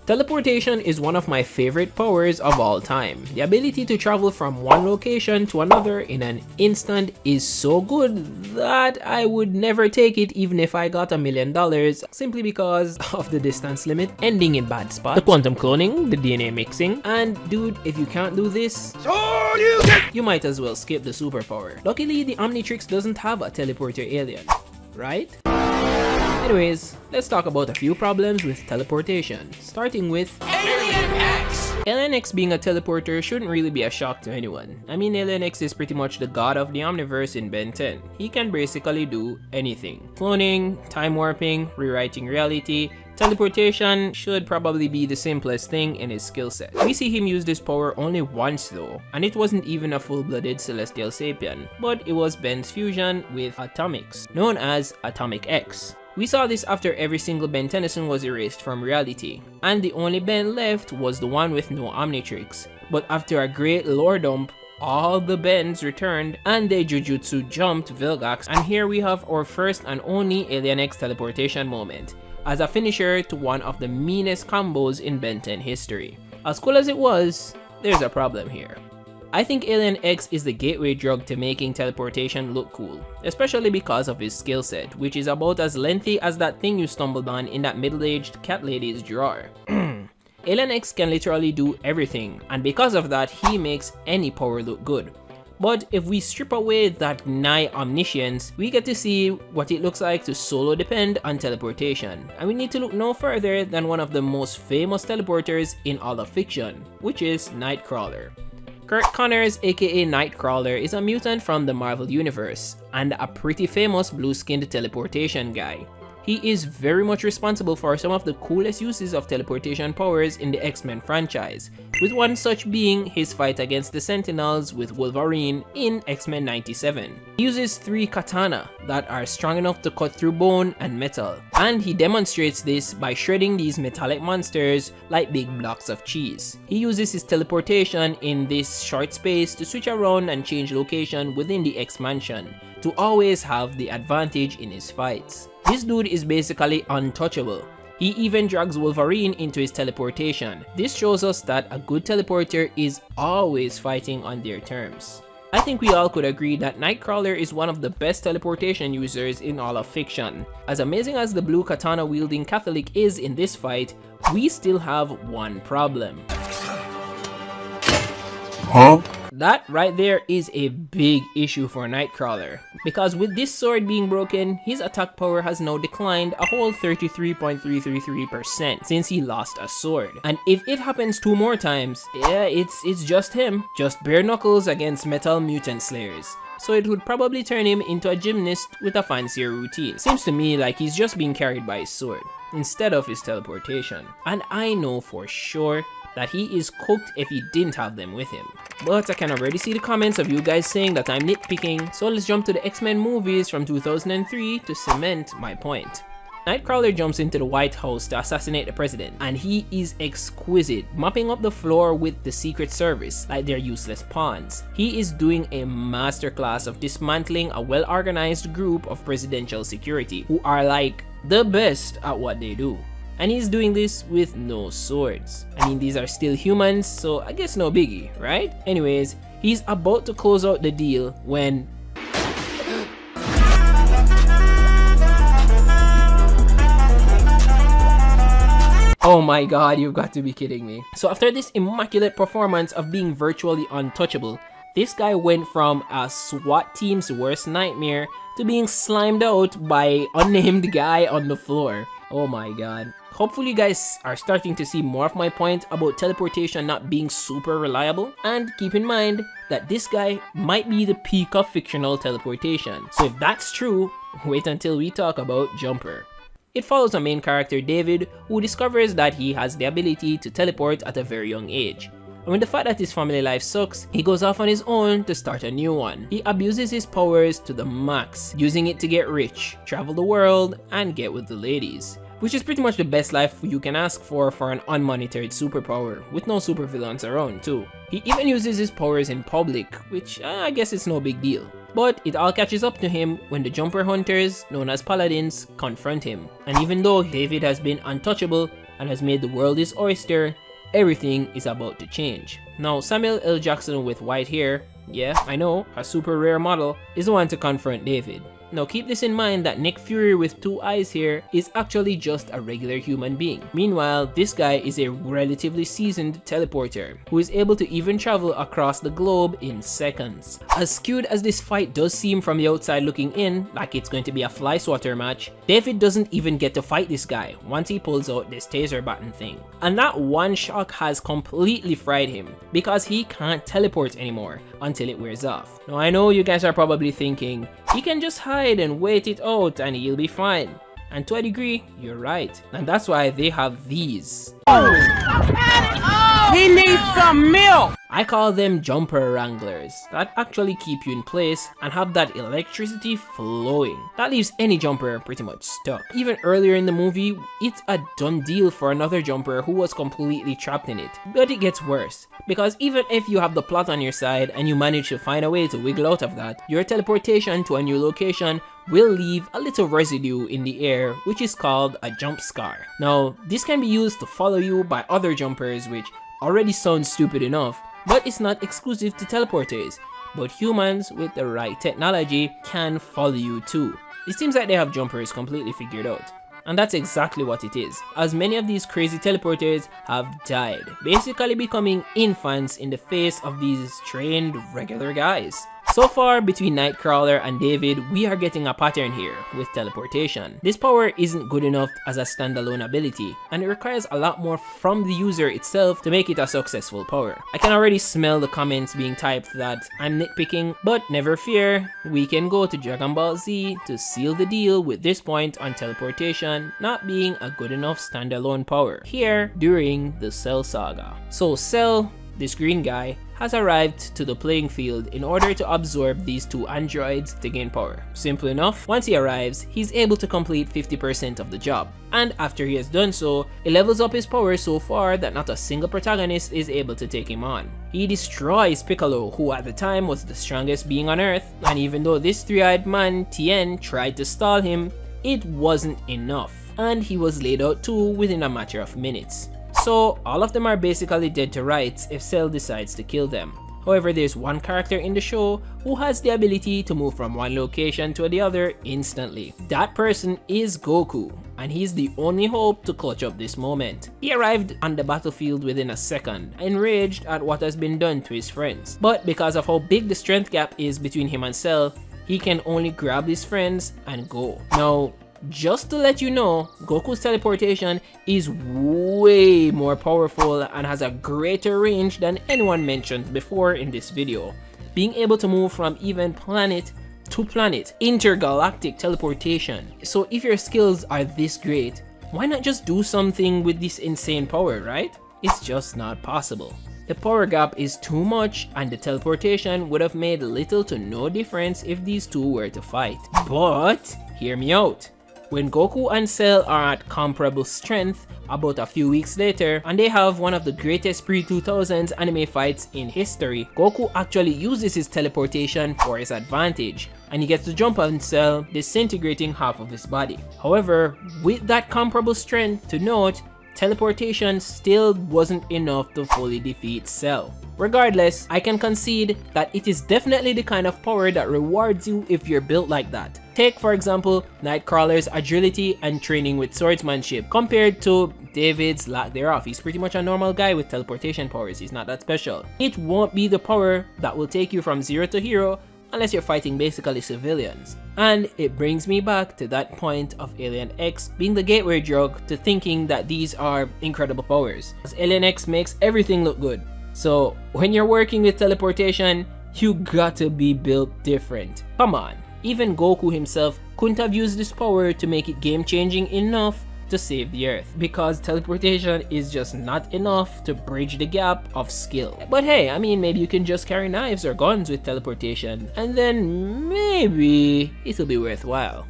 Teleportation is one of my favorite powers of all time. The ability to travel from one location to another in an instant is so good that I would never take it even if I got $1 million, simply because of the distance limit, ending in bad spots, the quantum cloning, the DNA mixing, and dude, if you can't do this, you might as well skip the superpower. Luckily, the Omnitrix doesn't have a teleporter alien, right? Anyways, let's talk about a few problems with teleportation, starting with Alien X! Alien X being a teleporter shouldn't really be a shock to anyone. I mean, Alien X is pretty much the god of the Omniverse in Ben 10. He can basically do anything. Cloning, time warping, rewriting reality. Teleportation should probably be the simplest thing in his skill set. We see him use this power only once though, and it wasn't even a full-blooded Celestial Sapien, but it was Ben's fusion with Atomics, known as Atomic X. We saw this after every single Ben Tennyson was erased from reality, and the only Ben left was the one with no Omnitrix. But after a great lore dump, all the Bens returned and they Jujutsu jumped Vilgax, and here we have our first and only Alien X teleportation moment, as a finisher to one of the meanest combos in Ben 10 history. As cool as it was, there's a problem here. I think Alien X is the gateway drug to making teleportation look cool, especially because of his skill set, which is about as lengthy as that thing you stumbled on in that middle-aged cat lady's drawer. Alien X can literally do everything, and because of that, he makes any power look good. But if we strip away that nigh omniscience, we get to see what it looks like to solo depend on teleportation. And we need to look no further than one of the most famous teleporters in all of fiction, which is Nightcrawler. Kurt Connors, aka Nightcrawler, is a mutant from the Marvel Universe, and a pretty famous blue-skinned teleportation guy. He is very much responsible for some of the coolest uses of teleportation powers in the X-Men franchise, with one such being his fight against the Sentinels with Wolverine in X-Men 97. He uses 3 katana that are strong enough to cut through bone and metal, and he demonstrates this by shredding these metallic monsters like big blocks of cheese. He uses his teleportation in this short space to switch around and change location within the X-Mansion, to always have the advantage in his fights. This dude is basically untouchable. He even drags Wolverine into his teleportation. This shows us that a good teleporter is always fighting on their terms. I think we all could agree that Nightcrawler is one of the best teleportation users in all of fiction. As amazing as the blue katana wielding Catholic is in this fight, we still have one problem. Huh? That right there is a big issue for Nightcrawler, because with this sword being broken, his attack power has now declined a whole 33.333% since he lost a sword. And if it happens 2 more times, yeah, it's just him, just bare knuckles against metal mutant slayers. So it would probably turn him into a gymnast with a fancier routine. Seems to me like he's just being carried by his sword instead of his teleportation. And I know for sure that he is cooked if he didn't have them with him. But I can already see the comments of you guys saying that I'm nitpicking, so let's jump to the X-Men movies from 2003 to cement my point. Nightcrawler jumps into the White House to assassinate the president, and he is exquisite, mopping up the floor with the Secret Service like they're useless pawns. He is doing a masterclass of dismantling a well-organized group of presidential security who are like the best at what they do. And he's doing this with no swords. I mean, these are still humans, so I guess no biggie, right? Anyways, he's about to close out the deal when oh my god, you've got to be kidding me. So after this immaculate performance of being virtually untouchable, this guy went from a SWAT team's worst nightmare to being slimed out by unnamed guy on the floor. Oh my god. Hopefully you guys are starting to see more of my point about teleportation not being super reliable, and keep in mind that this guy might be the peak of fictional teleportation. So if that's true, wait until we talk about Jumper. It follows a main character, David, who discovers that he has the ability to teleport at a very young age. And with the fact that his family life sucks, he goes off on his own to start a new one. He abuses his powers to the max, using it to get rich, travel the world, and get with the ladies. Which is pretty much the best life you can ask for an unmonitored superpower, with no supervillains around too. He even uses his powers in public, which I guess it's no big deal. But it all catches up to him when the Jumper Hunters, known as Paladins, confront him. And even though David has been untouchable, and has made the world his oyster, everything is about to change. Now, Samuel L. Jackson with white hair, yeah, I know, a super rare model, is the one to confront David. Now keep this in mind that Nick Fury with 2 eyes here is actually just a regular human being. Meanwhile, this guy is a relatively seasoned teleporter who is able to even travel across the globe in seconds. As skewed as this fight does seem from the outside looking in, like it's going to be a fly swatter match, David doesn't even get to fight this guy once he pulls out this taser baton thing. And that one shock has completely fried him because he can't teleport anymore until it wears off. Now I know you guys are probably thinking, he can just hide and wait it out and he'll be fine. And to a degree, you're right. And that's why they have these. He needs some milk! I call them jumper wranglers that actually keep you in place and have that electricity flowing. That leaves any jumper pretty much stuck. Even earlier in the movie, it's a done deal for another jumper who was completely trapped in it. But it gets worse, because even if you have the plot on your side and you manage to find a way to wiggle out of that, your teleportation to a new location will leave a little residue in the air, which is called a jump scar. Now, this can be used to follow you by other jumpers, which already sounds stupid enough, but it's not exclusive to teleporters. But humans with the right technology can follow you too. It seems like they have jumpers completely figured out. And that's exactly what it is, as many of these crazy teleporters have died, basically becoming infants in the face of these trained regular guys. So far, between Nightcrawler and David, we are getting a pattern here with teleportation. This power isn't good enough as a standalone ability, and it requires a lot more from the user itself to make it a successful power. I can already smell the comments being typed that I'm nitpicking, but never fear, we can go to Dragon Ball Z to seal the deal with this point on teleportation not being a good enough standalone power here during the Cell saga. So Cell, this green guy, has arrived to the playing field in order to absorb these 2 androids to gain power. Simple enough, once he arrives, he's able to complete 50% of the job. And after he has done so, he levels up his power so far that not a single protagonist is able to take him on. He destroys Piccolo, who at the time was the strongest being on Earth, and even though this 3-eyed man, Tien, tried to stall him, it wasn't enough, and he was laid out too within a matter of minutes. So all of them are basically dead to rights if Cell decides to kill them. However, there's one character in the show who has the ability to move from one location to the other instantly. That person is Goku, and he's the only hope to clutch up this moment. He arrived on the battlefield within a second, enraged at what has been done to his friends. But because of how big the strength gap is between him and Cell, he can only grab his friends and go. Now, just to let you know, Goku's teleportation is way more powerful and has a greater range than anyone mentioned before in this video. Being able to move from even planet to planet, intergalactic teleportation. So if your skills are this great, why not just do something with this insane power, right? It's just not possible. The power gap is too much, and the teleportation would have made little to no difference if these 2 were to fight. But hear me out. When Goku and Cell are at comparable strength about a few weeks later, and they have one of the greatest pre-2000s anime fights in history, Goku actually uses his teleportation for his advantage, and he gets to jump on Cell, disintegrating half of his body. However, with that comparable strength, to note, teleportation still wasn't enough to fully defeat Cell. Regardless, I can concede that it is definitely the kind of power that rewards you if you're built like that. Take for example Nightcrawler's agility and training with swordsmanship compared to David's lack thereof. He's pretty much a normal guy with teleportation powers, he's not that special. It won't be the power that will take you from 0 to hero unless you're fighting basically civilians. And it brings me back to that point of Alien X being the gateway drug to thinking that these are incredible powers, as Alien X makes everything look good. So when you're working with teleportation, you got to be built different. Come on, even Goku himself couldn't have used this power to make it game-changing enough to save the Earth, because teleportation is just not enough to bridge the gap of skill. But hey, I mean, maybe you can just carry knives or guns with teleportation, and then maybe it'll be worthwhile.